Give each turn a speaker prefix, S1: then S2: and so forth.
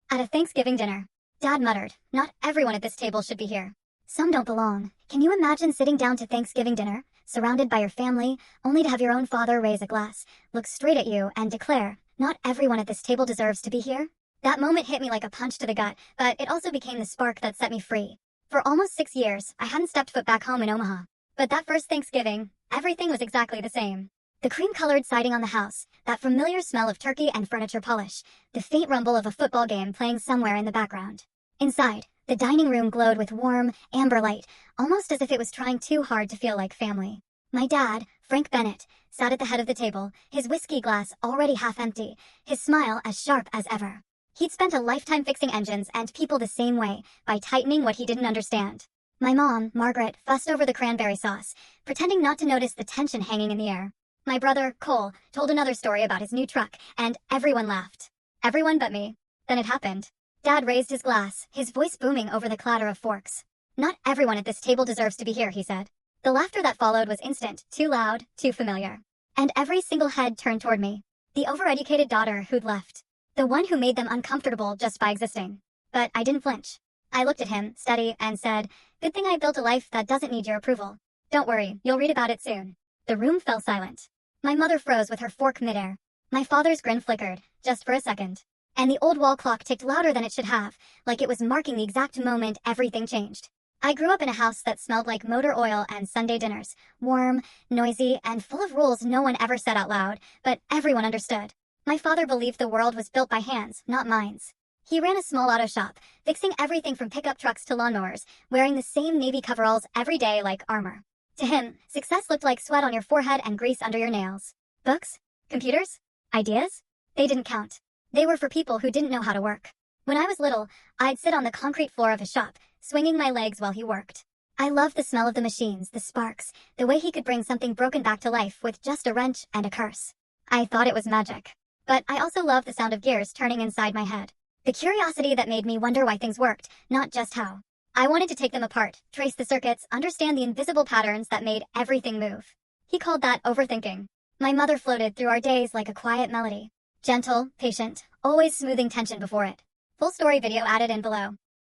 S1: At a Thanksgiving dinner, Dad muttered, "Not everyone at this table should be here. Some don't belong." Can you imagine sitting down to Thanksgiving dinner, surrounded by your family, only to have your own father raise a glass, look straight at you, and declare, "Not everyone at this table deserves to be here"? That moment hit me like a punch to the gut, but it also became the spark that set me free. For almost 6 years, I hadn't stepped foot back home in Omaha. But that first Thanksgiving, everything was exactly the same. The cream-colored siding on the house, that familiar smell of turkey and furniture polish, the faint rumble of a football game playing somewhere in the background. Inside, the dining room glowed with warm, amber light, almost as if it was trying too hard to feel like family. My dad, Frank Bennett, sat at the head of the table, his whiskey glass already half empty, his smile as sharp as ever. He'd spent a lifetime fixing engines and people the same way, by tightening what he didn't understand. My mom, Margaret, fussed over the cranberry sauce, pretending not to notice the tension hanging in the air. My brother, Cole, told another story about his new truck, and everyone laughed. Everyone but me. Then it happened. Dad raised his glass, his voice booming over the clatter of forks. "Not everyone at this table deserves to be here," he said. The laughter that followed was instant, too loud, too familiar. And every single head turned toward me. The overeducated daughter who'd left. The one who made them uncomfortable just by existing. But I didn't flinch. I looked at him, steady, and said, "Good thing I built a life that doesn't need your approval. Don't worry, you'll read about it soon." The room fell silent. My mother froze with her fork midair. My father's grin flickered, just for a second. And the old wall clock ticked louder than it should have, like it was marking the exact moment everything changed. I grew up in a house that smelled like motor oil and Sunday dinners, warm, noisy, and full of rules no one ever said out loud, but everyone understood. My father believed the world was built by hands, not minds. He ran a small auto shop, fixing everything from pickup trucks to lawnmowers, wearing the same navy coveralls every day like armor. To him, success looked like sweat on your forehead and grease under your nails. Books? Computers? Ideas? They didn't count. They were for people who didn't know how to work. When I was little, I'd sit on the concrete floor of his shop, swinging my legs while he worked. I loved the smell of the machines, the sparks, the way he could bring something broken back to life with just a wrench and a curse. I thought it was magic. But I also loved the sound of gears turning inside my head. The curiosity that made me wonder why things worked, not just how. I wanted to take them apart, trace the circuits, understand the invisible patterns that made everything move. He called that overthinking. My mother floated through our days like a quiet melody. Gentle, patient, always smoothing tension before it. Full story video added in below.